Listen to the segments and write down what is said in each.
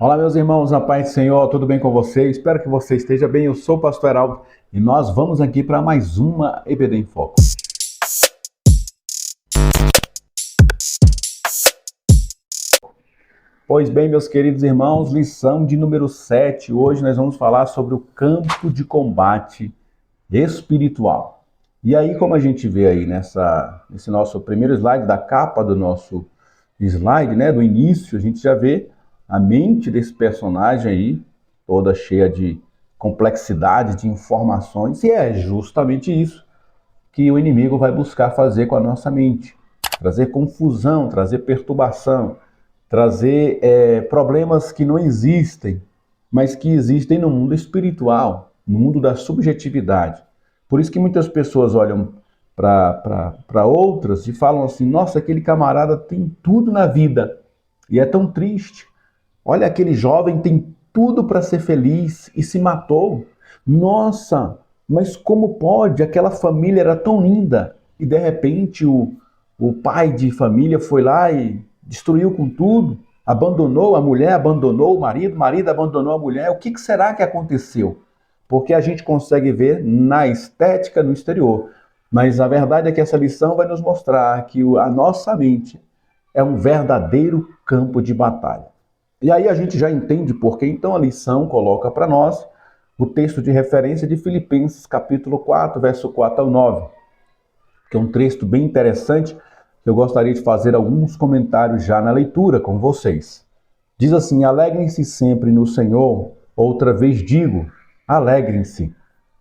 Olá, meus irmãos, na paz do Senhor, tudo bem com você? Espero que você esteja bem. Eu sou o pastor Heraldo e nós vamos aqui para mais uma EBD em Foco. Pois bem, meus queridos irmãos, lição de número 7. Hoje nós vamos falar sobre o campo de combate espiritual. E aí, como a gente vê aí nesse nosso primeiro slide, da capa do nosso slide, né, do início, a gente já vê a mente desse personagem aí, toda cheia de complexidade, de informações, e é justamente isso que o inimigo vai buscar fazer com a nossa mente. Trazer confusão, trazer perturbação, trazer problemas que não existem, mas que existem no mundo espiritual, no mundo da subjetividade. Por isso que muitas pessoas olham para outras e falam assim: nossa, aquele camarada tem tudo na vida e é tão triste. Olha, aquele jovem tem tudo para ser feliz e se matou. Nossa, mas como pode? Aquela família era tão linda e de repente o pai de família foi lá e destruiu com tudo, abandonou a mulher, abandonou o marido abandonou a mulher. O que será que aconteceu? Porque a gente consegue ver na estética, no exterior. Mas a verdade é que essa lição vai nos mostrar que a nossa mente é um verdadeiro campo de batalha. E aí a gente já entende por que então a lição coloca para nós o texto de referência de Filipenses capítulo 4, verso 4 ao 9, que é um texto bem interessante, que eu gostaria de fazer alguns comentários já na leitura com vocês. Diz assim: alegrem-se sempre no Senhor, outra vez digo, alegrem-se.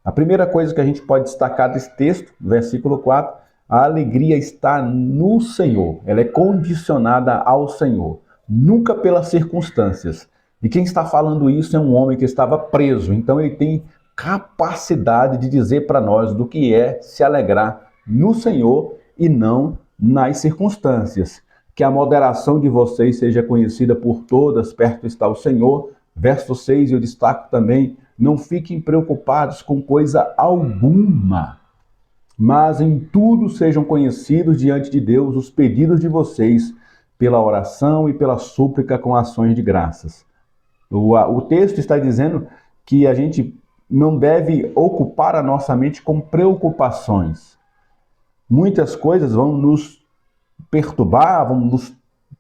A primeira coisa que a gente pode destacar desse texto, versículo 4, a alegria está no Senhor, ela é condicionada ao Senhor, nunca pelas circunstâncias. E quem está falando isso é um homem que estava preso, então ele tem capacidade de dizer para nós do que é se alegrar no Senhor e não nas circunstâncias. Que a moderação de vocês seja conhecida por todas, perto está o Senhor. Verso 6, eu destaco também: não fiquem preocupados com coisa alguma, mas em tudo sejam conhecidos diante de Deus os pedidos de vocês, pela oração e pela súplica com ações de graças. O texto está dizendo que a gente não deve ocupar a nossa mente com preocupações. Muitas coisas vão nos perturbar, vão nos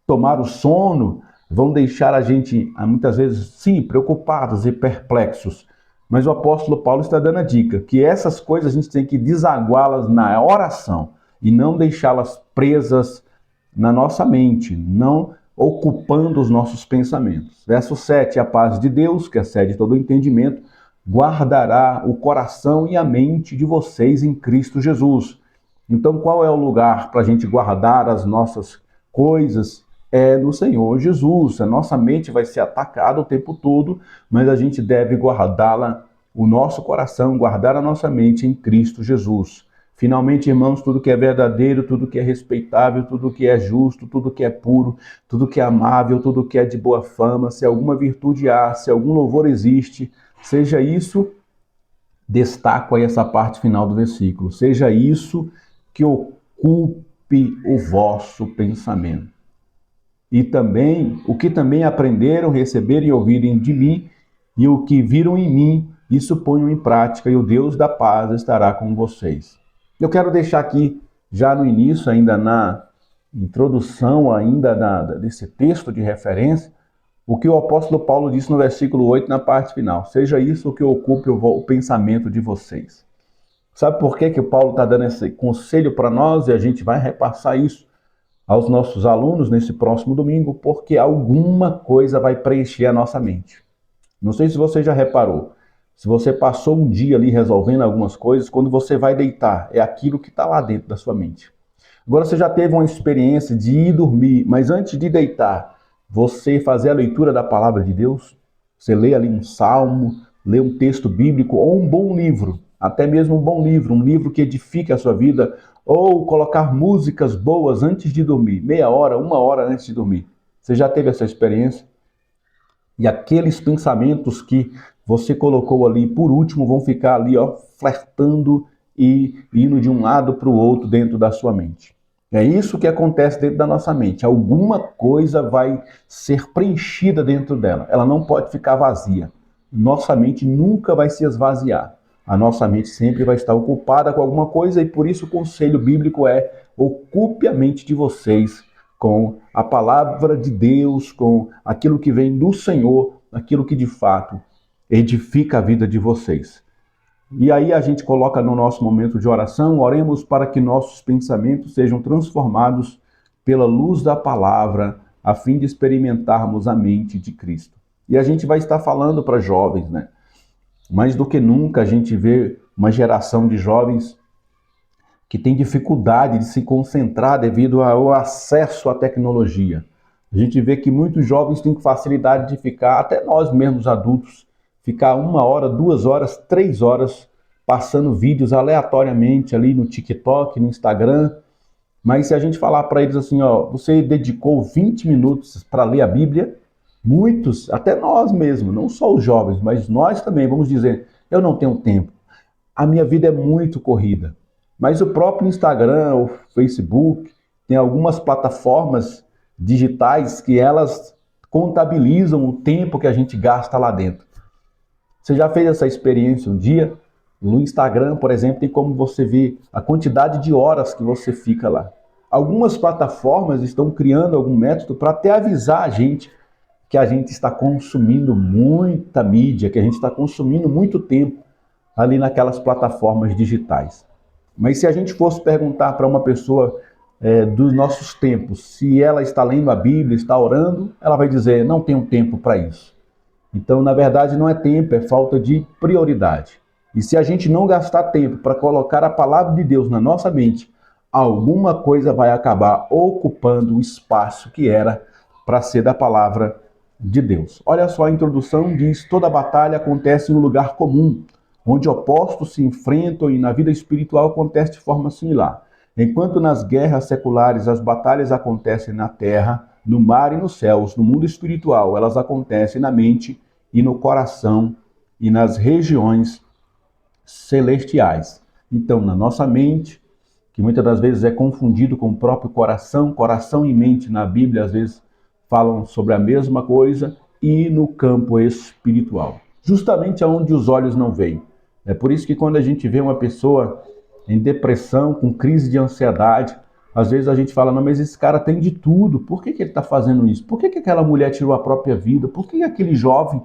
tomar o sono, vão deixar a gente, muitas vezes, sim, preocupados e perplexos. Mas o apóstolo Paulo está dando a dica que essas coisas a gente tem que desaguá-las na oração e não deixá-las presas na nossa mente, não ocupando os nossos pensamentos. Verso 7, a paz de Deus, que excede todo o entendimento, guardará o coração e a mente de vocês em Cristo Jesus. Então, qual é o lugar para a gente guardar as nossas coisas? É no Senhor Jesus. A nossa mente vai ser atacada o tempo todo, mas a gente deve guardá-la, o nosso coração, guardar a nossa mente em Cristo Jesus. Finalmente, irmãos, tudo que é verdadeiro, tudo que é respeitável, tudo que é justo, tudo que é puro, tudo que é amável, tudo que é de boa fama, se alguma virtude há, se algum louvor existe, seja isso, destaco aí essa parte final do versículo, seja isso que ocupe o vosso pensamento. E também, o que também aprenderam, receberam e ouvirem de mim, e o que viram em mim, isso ponham em prática, e o Deus da paz estará com vocês. Eu quero deixar aqui, já no início, ainda na introdução desse texto de referência, o que o apóstolo Paulo disse no versículo 8, na parte final. Seja isso o que ocupe o pensamento de vocês. Sabe por que o Paulo está dando esse conselho para nós e a gente vai repassar isso aos nossos alunos nesse próximo domingo? Porque alguma coisa vai preencher a nossa mente. Não sei se você já reparou. Se você passou um dia ali resolvendo algumas coisas, quando você vai deitar, é aquilo que está lá dentro da sua mente. Agora você já teve uma experiência de ir dormir, mas antes de deitar, você fazer a leitura da palavra de Deus, você lê ali um salmo, lê um texto bíblico ou um bom livro, até mesmo um bom livro, um livro que edifique a sua vida, ou colocar músicas boas antes de dormir, meia hora, uma hora antes de dormir. Você já teve essa experiência? E aqueles pensamentos que você colocou ali por último vão ficar ali, ó, flertando e indo de um lado para o outro dentro da sua mente. É isso que acontece dentro da nossa mente. Alguma coisa vai ser preenchida dentro dela. Ela não pode ficar vazia. Nossa mente nunca vai se esvaziar. A nossa mente sempre vai estar ocupada com alguma coisa e por isso o conselho bíblico é: ocupe a mente de vocês com a palavra de Deus, com aquilo que vem do Senhor, aquilo que de fato edifica a vida de vocês. E aí a gente coloca no nosso momento de oração: oremos para que nossos pensamentos sejam transformados pela luz da palavra, a fim de experimentarmos a mente de Cristo. E a gente vai estar falando para jovens, né? Mais do que nunca a gente vê uma geração de jovens que tem dificuldade de se concentrar devido ao acesso à tecnologia. A gente vê que muitos jovens têm facilidade de ficar, até nós mesmos adultos, ficar 1 hora, 2 horas, 3 horas passando vídeos aleatoriamente ali no TikTok, no Instagram. Mas se a gente falar para eles assim, ó, você dedicou 20 minutos para ler a Bíblia, muitos, até nós mesmos, não só os jovens, mas nós também, vamos dizer, eu não tenho tempo. A minha vida é muito corrida. Mas o próprio Instagram, o Facebook, tem algumas plataformas digitais que elas contabilizam o tempo que a gente gasta lá dentro. Você já fez essa experiência um dia? No Instagram, por exemplo, tem como você ver a quantidade de horas que você fica lá. Algumas plataformas estão criando algum método para até avisar a gente que a gente está consumindo muita mídia, que a gente está consumindo muito tempo ali naquelas plataformas digitais. Mas se a gente fosse perguntar para uma pessoa dos nossos tempos se ela está lendo a Bíblia, está orando, ela vai dizer: não tenho tempo para isso. Então, na verdade, não é tempo, é falta de prioridade. E se a gente não gastar tempo para colocar a palavra de Deus na nossa mente, alguma coisa vai acabar ocupando o espaço que era para ser da palavra de Deus. Olha só, a introdução diz: toda batalha acontece em um lugar comum, onde opostos se enfrentam, e na vida espiritual acontece de forma similar. Enquanto nas guerras seculares as batalhas acontecem na terra, no mar e nos céus, no mundo espiritual elas acontecem na mente e no coração e nas regiões celestiais. Então, na nossa mente, que muitas das vezes é confundido com o próprio coração, coração e mente na Bíblia às vezes falam sobre a mesma coisa, e no campo espiritual, justamente aonde os olhos não veem. É por isso que quando a gente vê uma pessoa em depressão, com crise de ansiedade, às vezes a gente fala: não, mas esse cara tem de tudo, por que ele está fazendo isso? Por que aquela mulher tirou a própria vida? Por que aquele jovem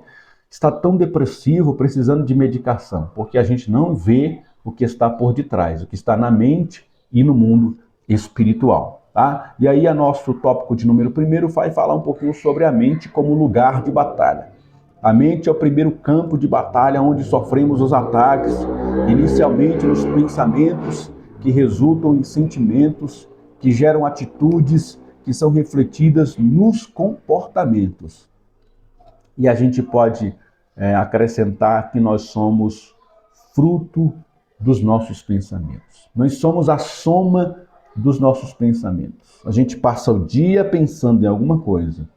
está tão depressivo, precisando de medicação? Porque a gente não vê o que está por detrás, o que está na mente e no mundo espiritual. Tá? E aí, nosso tópico de número 1 vai falar um pouquinho sobre a mente como lugar de batalha. A mente é o primeiro campo de batalha onde sofremos os ataques, inicialmente nos pensamentos, que resultam em sentimentos, que geram atitudes que são refletidas nos comportamentos. E a gente pode acrescentar que nós somos fruto dos nossos pensamentos. Nós somos a soma dos nossos pensamentos. A gente passa o dia pensando em alguma coisa.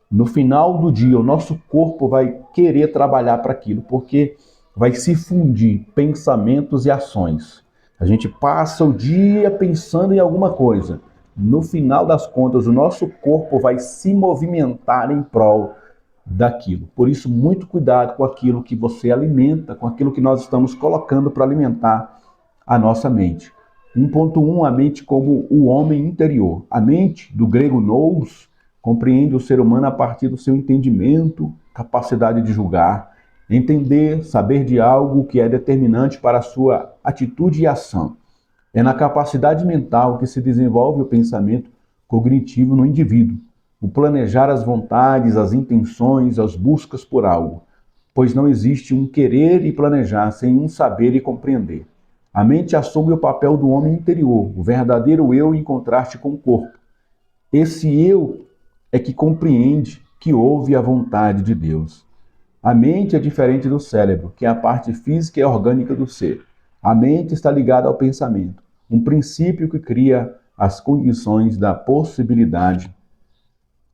No final do dia, o nosso corpo vai querer trabalhar para aquilo, porque vai se fundir pensamentos e ações. A gente passa o dia pensando em alguma coisa. No final das contas, o nosso corpo vai se movimentar em prol daquilo. Por isso, muito cuidado com aquilo que você alimenta, com aquilo que nós estamos colocando para alimentar a nossa mente. 1.1, a mente como o homem interior. A mente, do grego nous, compreende o ser humano a partir do seu entendimento, capacidade de julgar, entender, saber de algo que é determinante para a sua atitude e ação. É na capacidade mental que se desenvolve o pensamento cognitivo no indivíduo, o planejar as vontades, as intenções, as buscas por algo, pois não existe um querer e planejar sem um saber e compreender. A mente assume o papel do homem interior, o verdadeiro eu em contraste com o corpo. Esse eu é que compreende, que ouve a vontade de Deus. A mente é diferente do cérebro, que é a parte física e orgânica do ser. A mente está ligada ao pensamento, um princípio que cria as condições da possibilidade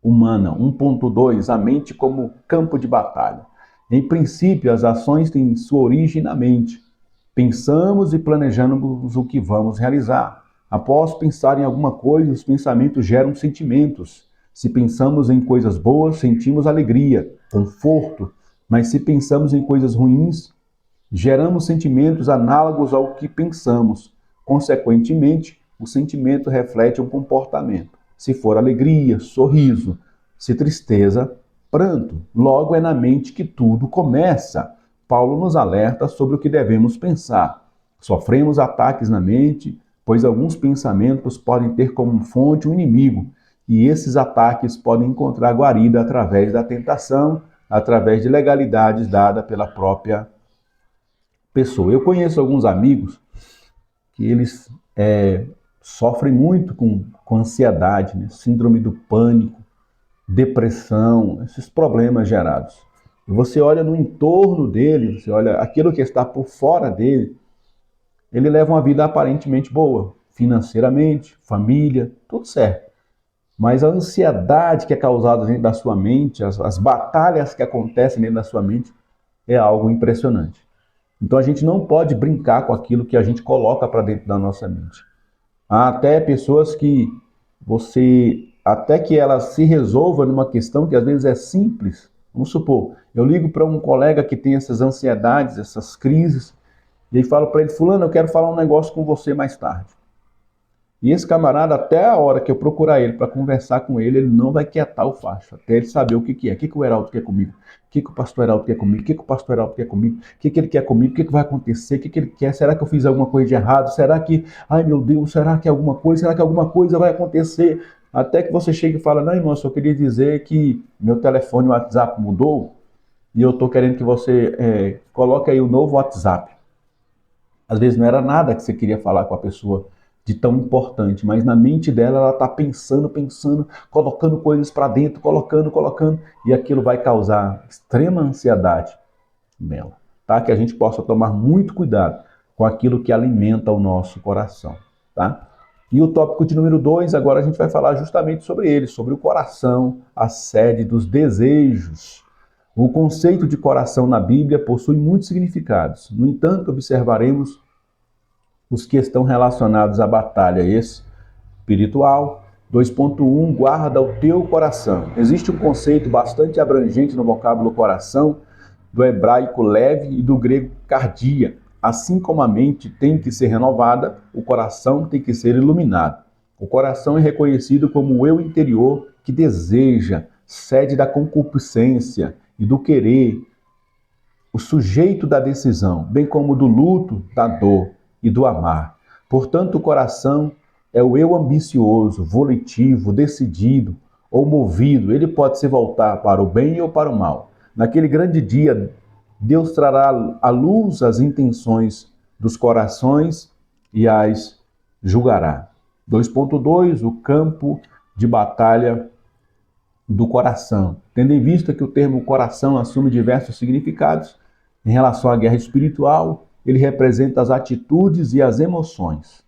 humana. 1.2, a mente como campo de batalha. Em princípio, as ações têm sua origem na mente. Pensamos e planejamos o que vamos realizar. Após pensar em alguma coisa, os pensamentos geram sentimentos. Se pensamos em coisas boas, sentimos alegria, conforto, mas se pensamos em coisas ruins, geramos sentimentos análogos ao que pensamos. Consequentemente, o sentimento reflete um comportamento. Se for alegria, sorriso. Se tristeza, pranto. Logo é na mente que tudo começa. Paulo nos alerta sobre o que devemos pensar. Sofremos ataques na mente, pois alguns pensamentos podem ter como fonte um inimigo, e esses ataques podem encontrar guarida através da tentação, através de legalidades dadas pela própria pessoa. Eu conheço alguns amigos que eles sofrem muito com ansiedade, né? Síndrome do pânico, depressão, esses problemas gerados. E você olha no entorno dele, você olha aquilo que está por fora dele, ele leva uma vida aparentemente boa, financeiramente, família, tudo certo. Mas a ansiedade que é causada dentro da sua mente, as batalhas que acontecem dentro da sua mente, é algo impressionante. Então a gente não pode brincar com aquilo que a gente coloca para dentro da nossa mente. Há até pessoas que até que ela se resolva numa questão que às vezes é simples. Vamos supor, eu ligo para um colega que tem essas ansiedades, essas crises, e aí falo para ele: fulano, eu quero falar um negócio com você mais tarde. E esse camarada, até a hora que eu procurar ele para conversar com ele, ele não vai quietar o facho, até ele saber o que é, o que o Heraldo quer comigo, o que o pastor Heraldo quer comigo, o que o pastor Heraldo quer comigo, o que ele quer comigo, o que vai acontecer, o que ele quer, será que eu fiz alguma coisa de errado, será que, ai meu Deus, será que alguma coisa vai acontecer, até que você chega e fala: não, irmão, eu só queria dizer que meu telefone, o WhatsApp mudou, e eu estou querendo que você coloque aí o novo WhatsApp. Às vezes não era nada que você queria falar com a pessoa de tão importante, mas na mente dela ela está pensando, colocando coisas para dentro, colocando, e aquilo vai causar extrema ansiedade nela, tá? Que a gente possa tomar muito cuidado com aquilo que alimenta o nosso coração, tá? E o tópico de número 2, agora a gente vai falar justamente sobre ele, sobre o coração, a sede dos desejos. O conceito de coração na Bíblia possui muitos significados. No entanto, observaremos os que estão relacionados à batalha espiritual. 2.1, guarda o teu coração. Existe um conceito bastante abrangente no vocábulo coração, do hebraico leve e do grego cardia. Assim como a mente tem que ser renovada, o coração tem que ser iluminado. O coração é reconhecido como o eu interior que deseja, sede da concupiscência e do querer, o sujeito da decisão, bem como do luto, da dor e do amar. Portanto, o coração é o eu ambicioso, volitivo, decidido ou movido. Ele pode se voltar para o bem ou para o mal. Naquele grande dia, Deus trará à luz as intenções dos corações e as julgará. 2.2, o campo de batalha do coração. Tendo em vista que o termo coração assume diversos significados, em relação à guerra espiritual, ele representa as atitudes e as emoções.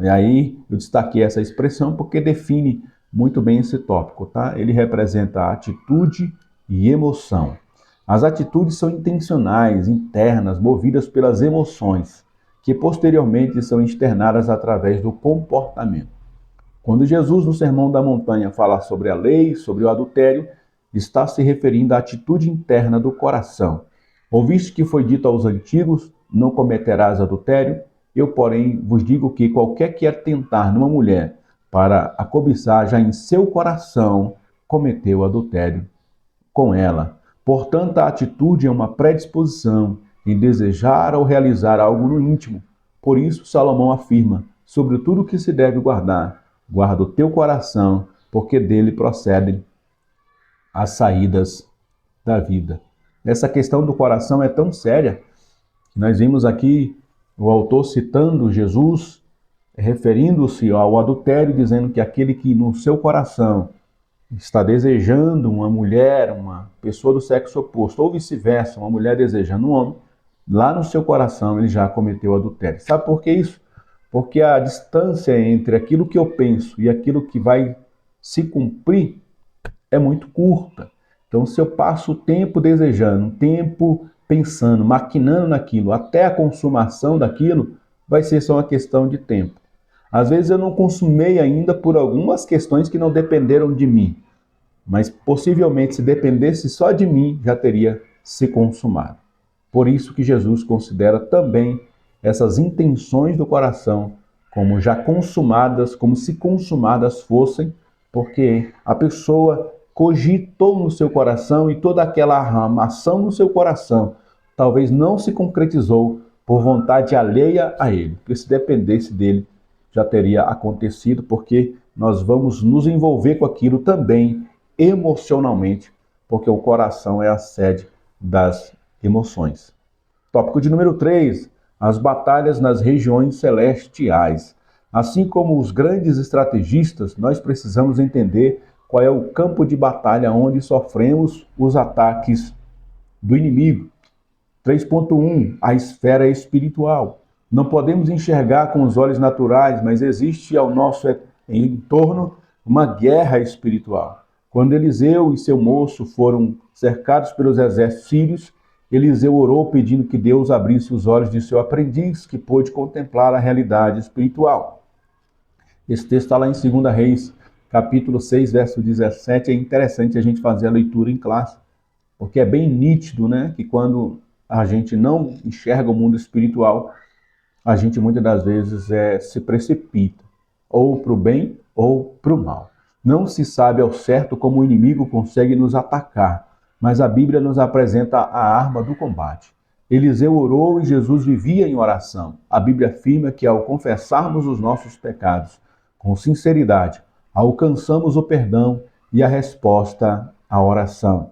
E aí eu destaquei essa expressão porque define muito bem esse tópico, tá? Ele representa a atitude e emoção. As atitudes são intencionais, internas, movidas pelas emoções, que posteriormente são externadas através do comportamento. Quando Jesus, no Sermão da Montanha, fala sobre a lei, sobre o adultério, está se referindo à atitude interna do coração. Ouviste que foi dito aos antigos: não cometerás adultério? Eu, porém, vos digo que qualquer que atentar numa mulher para a cobiçar, já em seu coração cometeu adultério com ela. Portanto, a atitude é uma predisposição em desejar ou realizar algo no íntimo. Por isso, Salomão afirma: sobre tudo que se deve guardar, guarda o teu coração, porque dele procedem as saídas da vida. Essa questão do coração é tão séria que nós vimos aqui o autor citando Jesus, referindo-se ao adultério, dizendo que aquele que no seu coração está desejando uma mulher, uma pessoa do sexo oposto, ou vice-versa, uma mulher desejando um homem, lá no seu coração ele já cometeu adultério. Sabe por que isso? Porque a distância entre aquilo que eu penso e aquilo que vai se cumprir é muito curta. Então, se eu passo o tempo desejando, o tempo pensando, maquinando naquilo, até a consumação daquilo, vai ser só uma questão de tempo. Às vezes eu não consumei ainda por algumas questões que não dependeram de mim, mas possivelmente se dependesse só de mim, já teria se consumado. Por isso que Jesus considera também essas intenções do coração como já consumadas, como se consumadas fossem, porque a pessoa cogitou no seu coração e toda aquela armação no seu coração talvez não se concretizou por vontade alheia a ele, porque se dependesse dele já teria acontecido, porque nós vamos nos envolver com aquilo também emocionalmente, porque o coração é a sede das emoções. Tópico de número 3, as batalhas nas regiões celestiais. Assim como os grandes estrategistas, nós precisamos entender qual é o campo de batalha onde sofremos os ataques do inimigo. 3.1, a esfera espiritual. Não podemos enxergar com os olhos naturais, mas existe ao nosso entorno uma guerra espiritual. Quando Eliseu e seu moço foram cercados pelos exércitos sírios, Eliseu orou pedindo que Deus abrisse os olhos de seu aprendiz, que pôde contemplar a realidade espiritual. Esse texto está lá em 2 Reis, capítulo 6, verso 17. É interessante a gente fazer a leitura em classe, porque é bem nítido, né, que quando a gente não enxerga o mundo espiritual, a gente muitas das vezes se precipita, ou para o bem ou para o mal. Não se sabe ao certo como o inimigo consegue nos atacar, mas a Bíblia nos apresenta a arma do combate. Eliseu orou e Jesus vivia em oração. A Bíblia afirma que ao confessarmos os nossos pecados com sinceridade, alcançamos o perdão e a resposta à oração.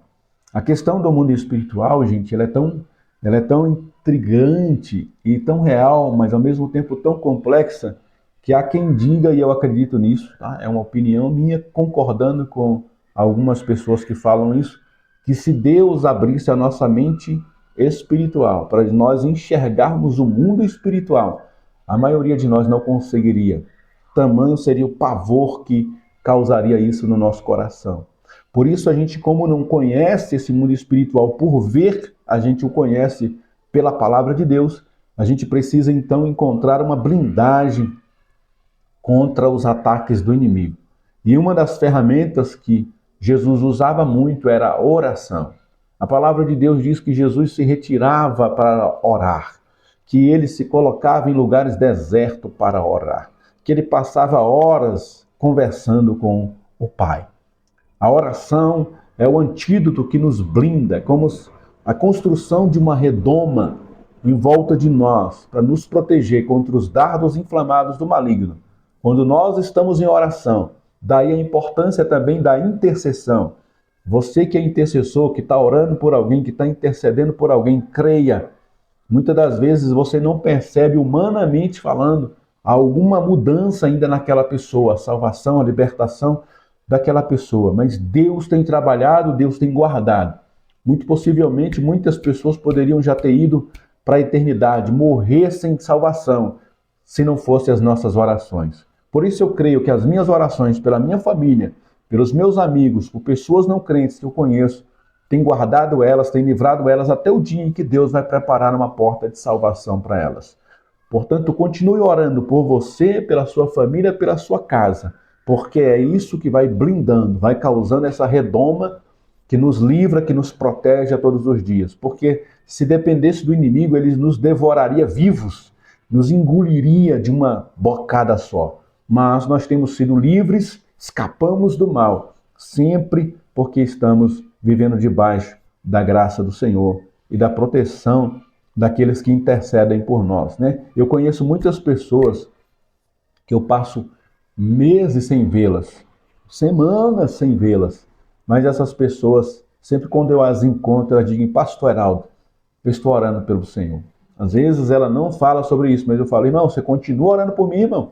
A questão do mundo espiritual, gente, ela é tão intrigante e tão real, mas ao mesmo tempo tão complexa, que há quem diga, e eu acredito nisso, tá? É uma opinião minha, concordando com algumas pessoas que falam isso, que se Deus abrisse a nossa mente espiritual para nós enxergarmos o mundo espiritual, a maioria de nós não conseguiria. Tamanho seria o pavor que causaria isso no nosso coração. Por isso a gente, como não conhece esse mundo espiritual por ver, a gente o conhece pela palavra de Deus, a gente precisa então encontrar uma blindagem contra os ataques do inimigo. E uma das ferramentas que Jesus usava muito era a oração. A palavra de Deus diz que Jesus se retirava para orar, que ele se colocava em lugares desertos para orar, que ele passava horas conversando com o Pai. A oração é o antídoto que nos blinda, como a construção de uma redoma em volta de nós, para nos proteger contra os dardos inflamados do maligno. Quando nós estamos em oração, daí a importância também da intercessão. Você que é intercessor, que está orando por alguém, que está intercedendo por alguém, creia. Muitas das vezes você não percebe, humanamente falando, alguma mudança ainda naquela pessoa, a salvação, a libertação daquela pessoa. Mas Deus tem trabalhado, Deus tem guardado. Muito possivelmente, muitas pessoas poderiam já ter ido para a eternidade, morrer sem salvação, se não fossem as nossas orações. Por isso eu creio que as minhas orações pela minha família, pelos meus amigos, por pessoas não crentes que eu conheço, têm guardado elas, têm livrado elas até o dia em que Deus vai preparar uma porta de salvação para elas. Portanto, continue orando por você, pela sua família, pela sua casa, porque é isso que vai blindando, vai causando essa redoma que nos livra, que nos protege a todos os dias. Porque se dependesse do inimigo, ele nos devoraria vivos, nos engoliria de uma bocada só. Mas nós temos sido livres, escapamos do mal, sempre porque estamos vivendo debaixo da graça do Senhor e da proteção daqueles que intercedem por nós, né? Eu conheço muitas pessoas que eu passo meses sem vê-las, semanas sem vê-las, mas essas pessoas, sempre quando eu as encontro, elas dizem: Pastor Heraldo, eu estou orando pelo Senhor. Às vezes ela não fala sobre isso, mas eu falo: irmão, você continua orando por mim, irmão?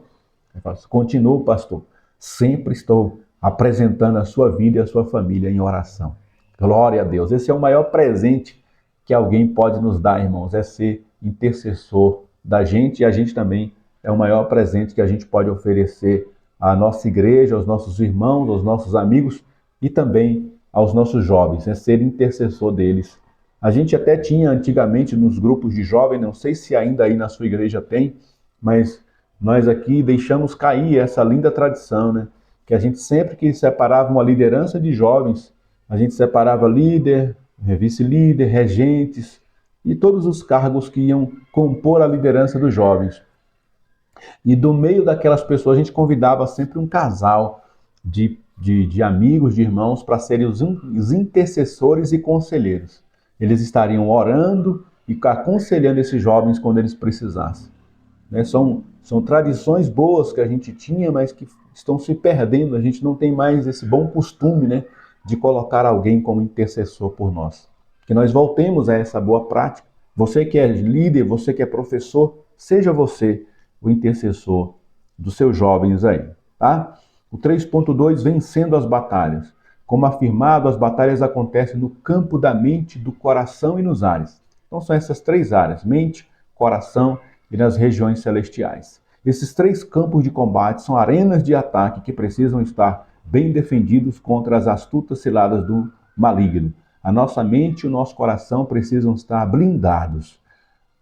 Eu falo: continuo, pastor. Sempre estou apresentando a sua vida e a sua família em oração. Glória a Deus. Esse é o maior presente que alguém pode nos dar, irmãos, é ser intercessor da gente, e a gente também é o maior presente que a gente pode oferecer à nossa igreja, aos nossos irmãos, aos nossos amigos e também aos nossos jovens, é ser intercessor deles. A gente até tinha antigamente nos grupos de jovens, não sei se ainda aí na sua igreja tem, mas nós aqui deixamos cair essa linda tradição, né? Que a gente sempre que separava uma liderança de jovens, a gente separava líder, vice-líder, regentes e todos os cargos que iam compor a liderança dos jovens. E do meio daquelas pessoas a gente convidava sempre um casal de amigos, de irmãos, para serem os intercessores e conselheiros. Eles estariam orando e aconselhando esses jovens quando eles precisassem. Né? São tradições boas que a gente tinha, mas que estão se perdendo. A gente não tem mais esse bom costume, né, de colocar alguém como intercessor por nós. Que nós voltemos a essa boa prática. Você que é líder, você que é professor, seja você o intercessor dos seus jovens aí, tá? O 3.2, vencendo as batalhas. Como afirmado, as batalhas acontecem no campo da mente, do coração e nos ares. Então são essas três áreas, mente, coração e nas regiões celestiais. Esses três campos de combate são arenas de ataque que precisam estar bem defendidos contra as astutas ciladas do maligno. A nossa mente e o nosso coração precisam estar blindados.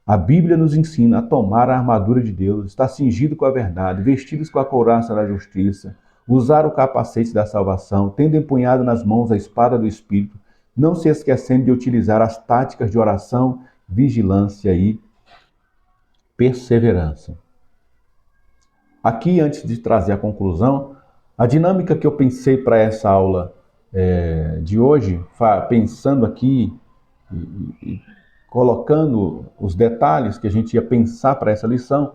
A Bíblia nos ensina a tomar a armadura de Deus, estar cingido com a verdade, vestidos com a couraça da justiça, usar o capacete da salvação, tendo empunhado nas mãos a espada do Espírito, não se esquecendo de utilizar as táticas de oração, vigilância e perseverança. Aqui, antes de trazer a conclusão, a dinâmica que eu pensei para essa aula de hoje, pensando aqui e colocando os detalhes que a gente ia pensar para essa lição,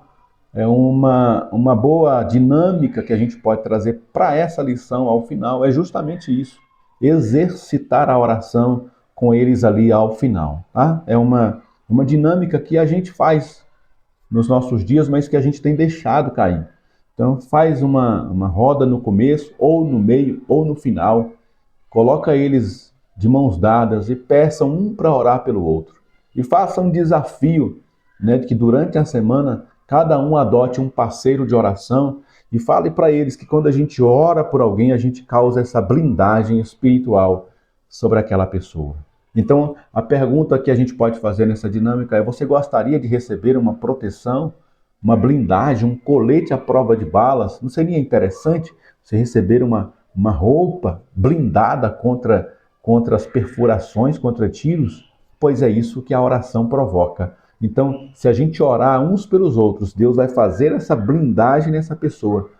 é uma boa dinâmica que a gente pode trazer para essa lição ao final, é justamente isso, exercitar a oração com eles ali ao final. Tá? É uma dinâmica que a gente faz nos nossos dias, mas que a gente tem deixado cair. Então faz uma roda no começo, ou no meio, ou no final, coloca eles de mãos dadas e peçam um para orar pelo outro. E faça um desafio, né, de que durante a semana cada um adote um parceiro de oração e fale para eles que quando a gente ora por alguém, a gente causa essa blindagem espiritual sobre aquela pessoa. Então, a pergunta que a gente pode fazer nessa dinâmica é: você gostaria de receber uma proteção, uma blindagem, um colete à prova de balas? Não seria interessante você receber uma roupa blindada contra as perfurações, contra tiros? Pois é isso que a oração provoca. Então, se a gente orar uns pelos outros, Deus vai fazer essa blindagem nessa pessoa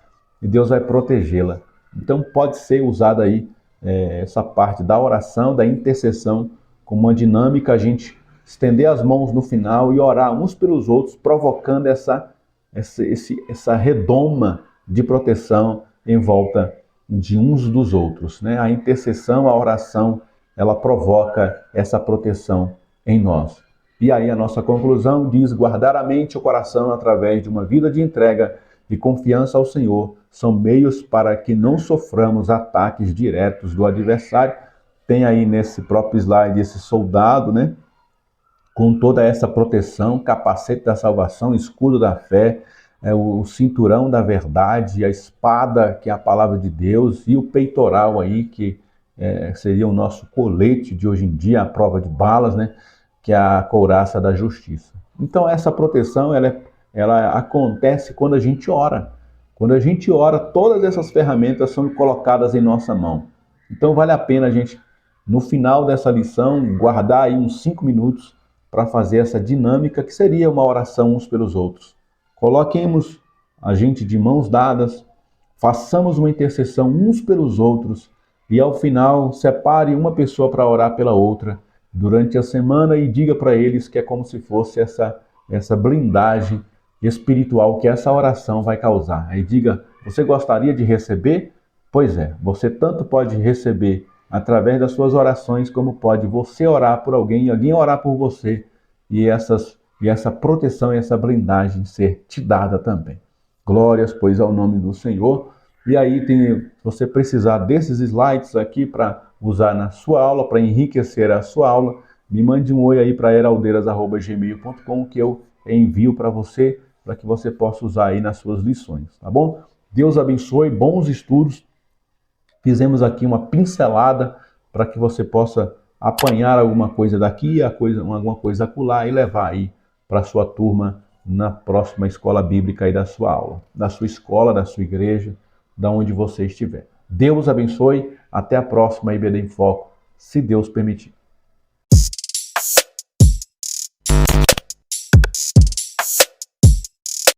e Deus vai protegê-la. Então, pode ser usada aí essa parte da oração, da intercessão, como uma dinâmica, a gente estender as mãos no final e orar uns pelos outros, provocando essa redoma de proteção em volta de uns dos outros. Né? A intercessão, a oração, ela provoca essa proteção em nós. E aí a nossa conclusão diz: guardar a mente e o coração através de uma vida de entrega e confiança ao Senhor são meios para que não soframos ataques diretos do adversário. Tem aí nesse próprio slide esse soldado, né? Com toda essa proteção, capacete da salvação, escudo da fé, o cinturão da verdade, a espada, que é a palavra de Deus, e o peitoral aí, que seria o nosso colete de hoje em dia, a prova de balas, né? Que é a couraça da justiça. Então essa proteção, ela acontece quando a gente ora. Quando a gente ora, todas essas ferramentas são colocadas em nossa mão. Então vale a pena a gente, no final dessa lição, guardar aí uns 5 minutos para fazer essa dinâmica, que seria uma oração uns pelos outros. Coloquemos a gente de mãos dadas, façamos uma intercessão uns pelos outros e ao final separe uma pessoa para orar pela outra durante a semana e diga para eles que é como se fosse essa blindagem espiritual que essa oração vai causar. Aí diga: você gostaria de receber? Pois é, você tanto pode receber através das suas orações, como pode você orar por alguém, alguém orar por você, e essa proteção e essa blindagem ser te dada também. Glórias, pois, ao nome do Senhor. E aí, se você precisar desses slides aqui para usar na sua aula, para enriquecer a sua aula, me mande um oi aí para heraldeiras@gmail.com que eu envio para você que você possa usar aí nas suas lições, tá bom? Deus abençoe, bons estudos. Fizemos aqui uma pincelada para que você possa apanhar alguma coisa daqui, alguma coisa acolá e levar aí para a sua turma na próxima escola bíblica aí da sua aula, da sua escola, da sua igreja, da onde você estiver. Deus abençoe. Até a próxima IBD em Foco, se Deus permitir.